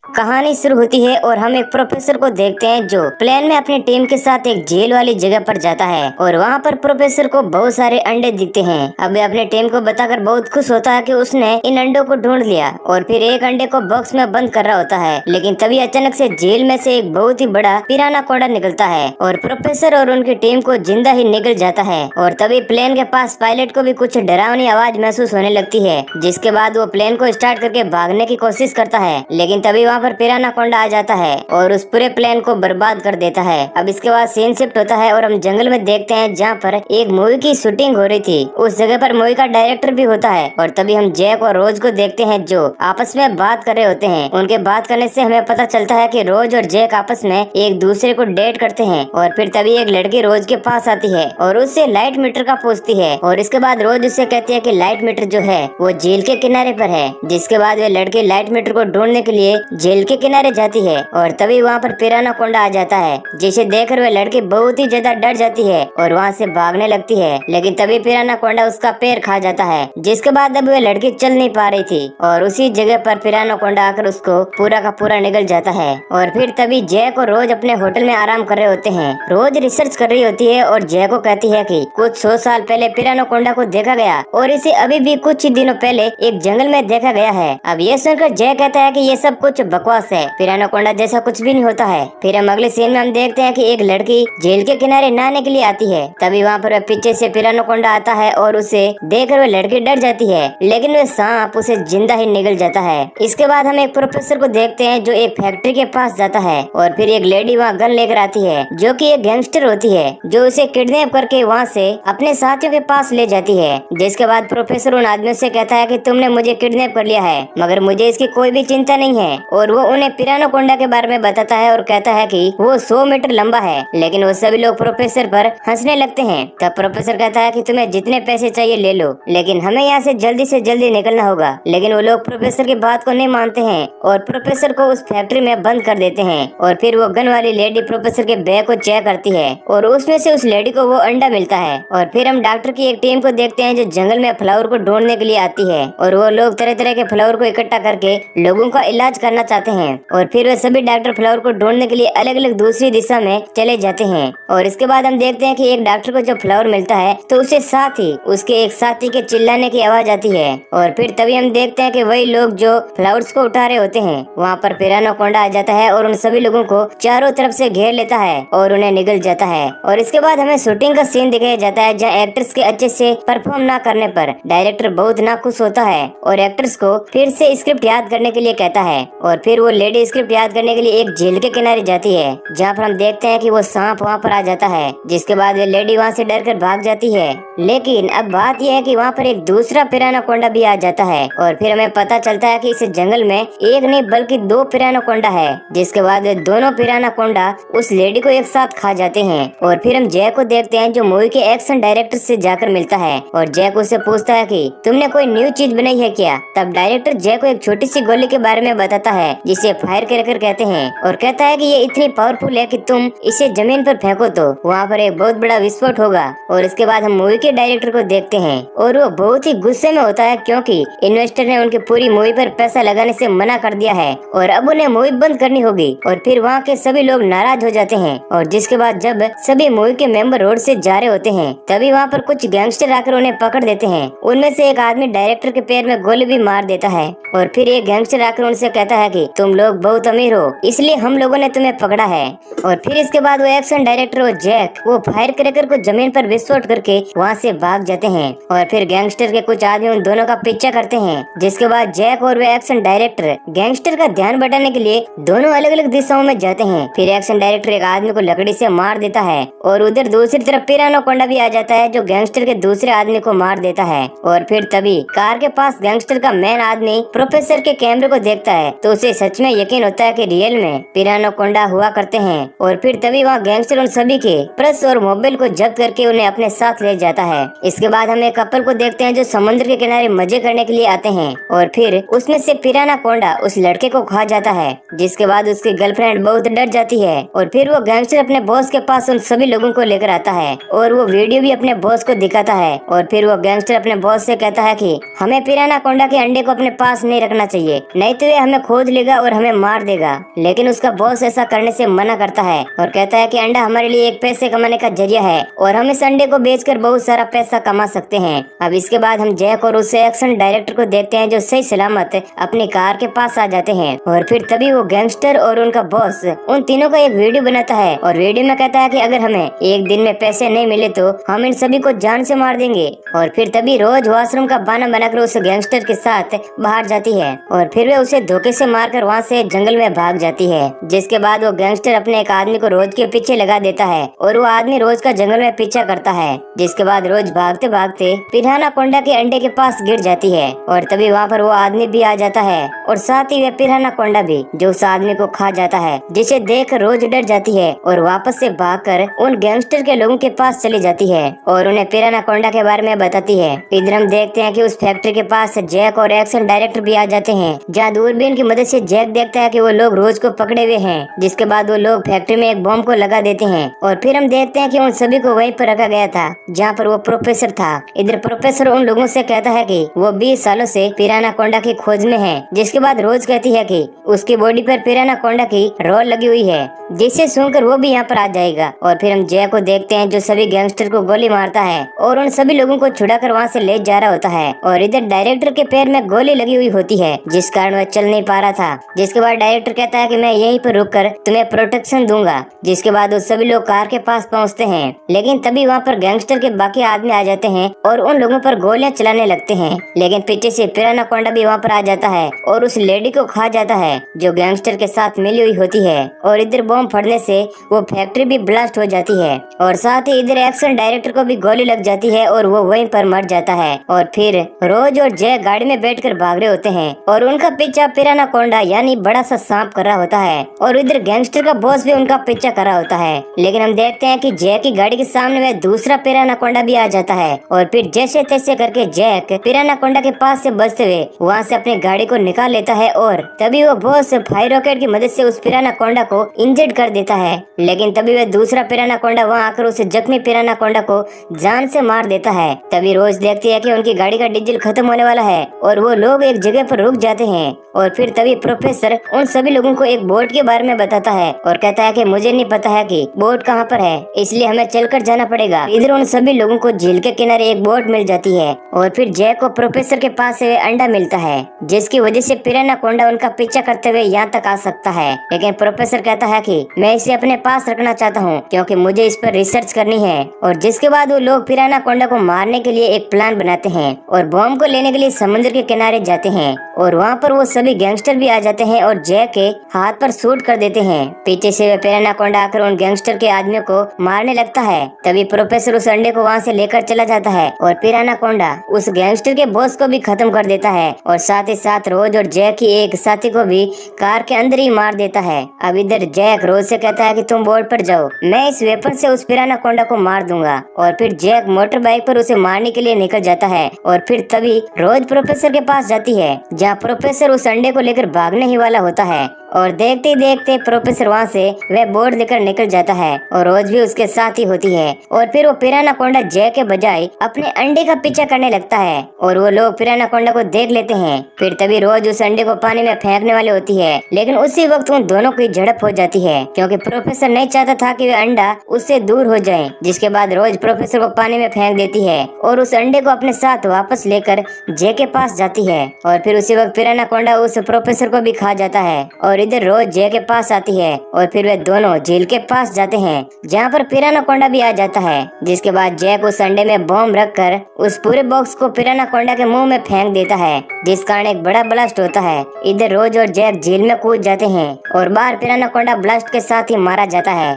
कहानी शुरू होती है और हम एक प्रोफेसर को देखते हैं जो प्लेन में अपनी टीम के साथ एक झील वाली जगह पर जाता है और वहाँ पर प्रोफेसर को बहुत सारे अंडे दिखते हैं। अब वह अपने टीम को बताकर बहुत खुश होता है कि उसने इन अंडों को ढूंढ लिया और फिर एक अंडे को बॉक्स में बंद कर रहा होता है। लेकिन तभी अचानक से झील में से एक बहुत ही बड़ा पिराना कोड़ा निकलता है और प्रोफेसर और उनकी टीम को जिंदा ही निगल जाता है। और तभी प्लेन के पास पायलट को भी कुछ डरावनी आवाज महसूस होने लगती है, जिसके बाद वो प्लेन को स्टार्ट करके भागने की कोशिश करता है। लेकिन तभी वहाँ पर पिरानाकोंडा आ जाता है और उस पूरे प्लेन को बर्बाद कर देता है। अब इसके बाद सीन शिफ्ट होता है और हम जंगल में देखते हैं जहाँ पर एक मूवी की शूटिंग हो रही थी। उस जगह पर मूवी का डायरेक्टर भी होता है और तभी हम जैक और रोज को देखते हैं जो आपस में बात कर रहे होते हैं। उनके बात करने से हमें पता चलता है कि रोज और जैक आपस में एक दूसरे को डेट करते हैं। और फिर तभी एक लड़की रोज के पास आती है और उससे लाइट मीटर का पूछती है और इसके बाद रोज उससे कहती है कि लाइट मीटर जो है वो झील के किनारे पर है। जिसके बाद वे लड़की लाइट मीटर को ढूंढने के लिए झील के किनारे जाती है और तभी वहाँ पर पिरानाकोंडा आ जाता है, जिसे देखकर वह लड़की बहुत ही ज्यादा डर जाती है और वहाँ से भागने लगती है। लेकिन तभी पिरानाकोंडा उसका पैर खा जाता है, जिसके बाद अब वह लड़की चल नहीं पा रही थी और उसी जगह पर पिरानाकोंडा आकर उसको पूरा का पूरा निगल जाता है। और फिर तभी जैक और रोज अपने होटल में आराम कर रहे होते हैं। रोज रिसर्च कर रही होती है और जैक को कहती है कि कुछ 100 साल पहले पिरानाकोंडा को देखा गया और इसे अभी भी कुछ ही दिनों पहले एक जंगल में देखा गया है। अब ये सुनकर जैक कहता है कि ये सब कुछ बकवास है, पिरानाकोंडा जैसा कुछ भी नहीं होता है। फिर हम अगले सीन में हम देखते हैं कि एक लड़की झील के किनारे नहाने के लिए आती है। तभी वहाँ पर पीछे से पिरानाकोंडा आता है और उसे देखकर वह लड़की डर जाती है, लेकिन वह सांप उसे जिंदा ही निगल जाता है। इसके बाद हम एक प्रोफेसर को देखते हैं जो एक फैक्ट्री के पास जाता है और फिर एक लेडी वहाँ गन लेकर आती है जो कि एक गैंगस्टर होती है जो उसे किडनैप करके वहाँ से अपने साथियों के पास ले जाती है। जिसके बाद प्रोफेसर उन आदमियों से कहता है कि तुमने मुझे किडनैप कर लिया है मगर मुझे इसकी कोई भी चिंता नहीं है। और वो उन्हें पिरानाकोंडा के बारे में बताता है और कहता है कि वो 100 मीटर लंबा है। लेकिन वो सभी लोग प्रोफेसर पर हंसने लगते हैं। तब प्रोफेसर कहता है कि तुम्हें जितने पैसे चाहिए ले लो, लेकिन हमें यहाँ से जल्दी निकलना होगा। लेकिन वो लोग प्रोफेसर की बात को नहीं मानते हैं और प्रोफेसर को उस फैक्ट्री में बंद कर देते हैं। और फिर वो गन वाली लेडी प्रोफेसर के बैग को चेक करती है और उसमें से उस लेडी को वो अंडा मिलता है। और फिर हम डॉक्टर की एक टीम को देखते हैं जो जंगल में फ्लावर को ढूंढने के लिए आती है और वो लोग तरह तरह के फ्लावर को इकट्ठा करके लोगों का इलाज करना चाहते हैं। और फिर वे सभी डॉक्टर फ्लावर को ढूंढने के लिए अलग अलग दूसरी दिशा में चले जाते हैं। और इसके बाद हम देखते हैं कि एक डॉक्टर को जब फ्लावर मिलता है तो उसे साथ ही उसके एक साथी के चिल्लाने की आवाज आती है। और फिर तभी हम देखते हैं कि वही लोग जो फ्लावर्स को उठा रहे होते हैं वहाँ पर पिरानाकोंडा आ जाता है और उन सभी लोगों को चारों तरफ से घेर लेता है और उन्हें निगल जाता है। और इसके बाद हमें शूटिंग का सीन दिखाया जाता है जहाँ एक्टर्स के अच्छे से परफॉर्म ना करने पर डायरेक्टर बहुत नाखुश होता है और एक्टर्स को फिर से स्क्रिप्ट याद करने के लिए कहता है। और फिर वो लेडी स्क्रिप्ट याद करने के लिए एक झील के किनारे जाती है जहाँ पर हम देखते हैं कि वो सांप वहाँ पर आ जाता है। जिसके बाद वे लेडी वहाँ से डरकर भाग जाती है। लेकिन अब बात यह है कि वहाँ पर एक दूसरा पिरानाकोंडा भी आ जाता है और फिर हमें पता चलता है कि इस जंगल में एक नहीं बल्कि 2 पिरानाकोंडा है। जिसके बाद वे दोनों पिरानाकोंडा उस लेडी को एक साथ खा जाते हैं। और फिर हम जैक को देखते हैं जो मूवी के एक्शन डायरेक्टर से जाकर मिलता है और जैक उससे पूछता है कि तुमने कोई न्यू चीज बनाई है क्या। तब डायरेक्टर जैक को एक छोटी सी गोली के बारे में बताता है जिसे फायर क्रैकर कहते हैं और कहता है कि ये इतनी पावरफुल है कि तुम इसे जमीन पर फेंको तो वहाँ पर एक बहुत बड़ा विस्फोट होगा। और इसके बाद हम मूवी के डायरेक्टर को देखते हैं और वो बहुत ही गुस्से में होता है क्योंकि इन्वेस्टर ने उनकी पूरी मूवी पर पैसा लगाने से मना कर दिया है और अब उन्हें मूवी बंद करनी होगी। और फिर वहाँ के सभी लोग नाराज हो जाते हैं। और जिसके बाद जब सभी मूवी के मेंबर रोड से जा रहे होते हैं तभी वहाँ पर कुछ गैंगस्टर आकर उन्हें पकड़ देते हैं। उनमें से एक आदमी डायरेक्टर के पैर में गोली भी मार देता है। और फिर एक गैंगस्टर आकर उनसे कहता है कि तुम लोग बहुत अमीर हो इसलिए हम लोगों ने तुम्हें पकड़ा है। और फिर इसके बाद वो एक्शन डायरेक्टर और जैक वो फायर क्रैकर को जमीन पर विस्फोट करके वहाँ से भाग जाते हैं। और फिर गैंगस्टर के कुछ आदमी उन दोनों का पीछा करते हैं। जिसके बाद जैक और वे एक्शन डायरेक्टर गैंगस्टर का ध्यान बटाने के लिए दोनों अलग अलग दिशाओं में जाते हैं। फिर एक्शन डायरेक्टर एक आदमी को लकड़ी से मार देता है और उधर दूसरी तरफ पिरानाकोंडा भी आ जाता है जो गैंगस्टर के दूसरे आदमी को मार देता है। और फिर तभी कार के पास गैंगस्टर का मेन आदमी प्रोफेसर के कैमरे को देखता है तो उसे सच में यकीन होता है कि रियल में पिरानाकोंडा हुआ करते हैं। और फिर तभी वहाँ गैंगस्टर उन सभी के पर्स और मोबाइल को जब्त करके उन्हें अपने साथ ले जाता है। इसके बाद हम एक कपल को देखते हैं जो समुद्र के किनारे मजे करने के लिए आते हैं और फिर उसमें से पिरानाकोंडा उस लड़के को खा जाता है। जिसके बाद उसकी गर्लफ्रेंड बहुत डर जाती है और फिर वो गैंगस्टर अपने बॉस के पास उन सभी लोगों को लेकर आता है और वो वीडियो भी अपने बॉस को दिखाता है। और फिर वो गैंगस्टर अपने बॉस से कहता है कि हमें पिरानाकोंडा के अंडे को अपने पास नहीं रखना चाहिए, नहीं तो ये हमें खोज लेगा और हमें मार देगा। लेकिन उसका बॉस ऐसा करने से मना करता है और कहता है कि अंडा हमारे लिए एक पैसे कमाने का जरिया है और हम इस अंडे को बेचकर बहुत सारा पैसा कमा सकते हैं। अब इसके बाद हम जैक और उस एक्शन डायरेक्टर को देखते हैं जो सही सलामत अपनी कार के पास आ जाते हैं। और फिर तभी वो गैंगस्टर और उनका बॉस उन तीनों का एक वीडियो बनाता है और वीडियो में कहता है कि अगर हमें एक दिन में पैसे नहीं मिले तो हम इन सभी को जान से मार देंगे। और फिर तभी रोज वॉशरूम का बहाना बनाकर उस गैंगस्टर के साथ बाहर जाती है और फिर वे उसे धोखे से मारकर वहाँ से जंगल में भाग जाती है। जिसके बाद वो गैंगस्टर अपने एक आदमी को रोज के पीछे लगा देता है और वो आदमी रोज का जंगल में पीछा करता है। जिसके बाद रोज भागते भागते पिराना कोंडा के अंडे के पास गिर जाती है और तभी वहाँ पर वो आदमी भी आ जाता है और साथ ही वह पिराना कोंडा भी, जो उस आदमी को खा जाता है, जिसे देख रोज डर जाती है और वापस से भागकर उन गैंगस्टर के लोगों के पास चली जाती है और उन्हें पिराना कोंडा के बारे में बताती है। इधर हम देखते हैं कि उस फैक्ट्री के पास जैक और एक्शन डायरेक्टर भी आ जाते हैं, जहाँ दूरबीन की मदद से जैक देखता है कि वो लोग रोज को पकड़े हुए हैं। जिसके बाद वो लोग फैक्ट्री में एक बॉम्ब को लगा देते हैं और फिर हम देखते हैं कि उन सभी को वहीं पर रखा गया था जहाँ पर वो प्रोफेसर था। इधर प्रोफेसर उन लोगों से कहता है कि वो 20 सालों से पिराना कोंडा की खोज में है। जिसके बाद रोज कहती है कि उसकी बॉडी पर पिराना कोंडा की रोल लगी हुई है, जिसे सुनकर वो भी यहाँ पर आ जाएगा। और फिर हम जय को देखते हैं जो सभी गैंगस्टर को गोली मारता है और उन सभी लोगों को छुड़ाकर वहाँ से ले जा रहा होता है। और इधर डायरेक्टर के पैर में गोली लगी हुई होती है जिस कारण वह चल नहीं पा रहा था। जिसके बाद डायरेक्टर कहता है कि मैं यहीं पर रुककर तुम्हें प्रोटेक्शन दूंगा। जिसके बाद वो सभी लोग कार के पास पहुँचते हैं, लेकिन तभी वहाँ पर गैंगस्टर के बाकी आदमी आ जाते हैं और उन लोगों पर गोलियां चलाने लगते हैं। लेकिन पीछे से पिराना कोंडा भी वहाँ पर आ जाता है और उस लेडी को खा जाता है जो गैंगस्टर के साथ मिली हुई होती है। और इधर बॉम्ब फटने से वो फैक्ट्री भी ब्लास्ट हो जाती है और साथ ही इधर एक्शन डायरेक्टर को भी गोली लग जाती है और वो वहीं पर मर जाता है। और फिर रोज और जय गाड़ी में बैठकर भाग रहे होते हैं और उनका पीछा पिराना कोंडा यानी बड़ा सा सांप कर रहा होता है और इधर गैंगस्टर का बॉस भी उनका पीछा कर रहा होता है। लेकिन हम देखते हैं कि जय की गाड़ी के सामने वह दूसरा पिराना कोंडा भी आ जाता है और फिर जैसे तैसे करके जैक पिराना कोंडा के पास से बचते हुए वहाँ से अपनी गाड़ी को निकाल लेता है और तभी वो बॉस फायर रॉकेट की मदद से उस पिराना कोंडा को इंजर्ड कर देता है। लेकिन तभी वह दूसरा पिराना कोंडा वहाँ आकर उस जख्मी पिराना कोंडा को जान से मार देता है। तभी रोज देखती है कि उनकी गाड़ी का डीजल खत्म होने वाला है और वो लोग एक जगह पर रुक जाते हैं। और फिर तभी प्रोफेसर उन सभी लोगों को एक बोट के बारे में बताता है और कहता है कि मुझे नहीं पता है कि बोट कहाँ पर है, इसलिए हमें चलकर जाना पड़ेगा। इधर उन सभी लोगों को झील के किनारे एक बोट मिल जाती है और फिर जैक को प्रोफेसर के पास से अंडा मिलता है जिसकी वजह से पिराना कोंडा उनका पीछा करते हुए यहाँ तक आ सकता है। लेकिन प्रोफेसर कहता है कि मैं इसे अपने पास रखना चाहता हूँ क्योंकि मुझे इस पर रिसर्च करनी है। और जिसके बाद वो लोग पिराना कोंडा को मारने के लिए एक प्लान बनाते हैं और बॉम्ब को लेने के लिए समुद्र के किनारे जाते हैं और वहाँ पर वो सभी गैंगस्टर भी आ जाते हैं और जैक के हाथ पर शूट कर देते हैं। पीछे से वे पिराना कोंडा आकर उन गैंगस्टर के आदमियों को मारने लगता है। तभी प्रोफेसर उस अंडे को वहाँ से लेकर चला जाता है और पिराना कोंडा उस गैंगस्टर के बॉस को भी खत्म कर देता है और साथ ही साथ रोज और जैक की एक साथी को भी कार के अंदर ही मार देता है। अब इधर जैक रोज से कहता है कि तुम बोर्ड पर जाओ, मैं इस वेपन से उस पिराना कोंडा को मार दूंगा। और फिर जैक मोटर बाइक पर उसे मारने के लिए निकल जाता है और फिर तभी रोज प्रोफेसर के पास जाती है जहाँ प्रोफेसर उस अंडे को लेकर भागने ही वाला होता है और देखते ही देखते प्रोफेसर वहाँ से वह बोर्ड लेकर निकल जाता है और रोज भी उसके साथ ही होती है। और फिर वो पिराना कोंडा जैक के बजाय अपने अंडे का पीछा करने लगता है और वो लोग पिराना कोंडा को देख लेते हैं। फिर तभी रोज उस अंडे को पानी में फेंकने वाली होती है, लेकिन उसी वक्त उन दोनों की झड़प हो जाती है क्योंकि प्रोफेसर नहीं चाहता था कि वह अंडा उससे दूर हो जाए। जिसके बाद रोज प्रोफेसर को पानी में फेंक देती है और उस अंडे को अपने साथ वापस लेकर जैक के पास जाती है और फिर उसी वक्त पिराना कोंडा उस प्रोफेसर को भी खा जाता है। और इधर रोज जय के पास आती है और फिर वे दोनों झील के पास जाते हैं जहाँ पर पिराना कोंडा भी आ जाता है। जिसके बाद जैक उस अंडे में बॉम्ब रखकर उस पूरे बॉक्स को पिराना कोंडा के मुंह में फेंक देता है जिस कारण एक बड़ा ब्लास्ट होता है। इधर रोज और जैक झील में कूद जाते हैं और बाहर पिराना कोंडा ब्लास्ट के साथ ही मारा जाता है।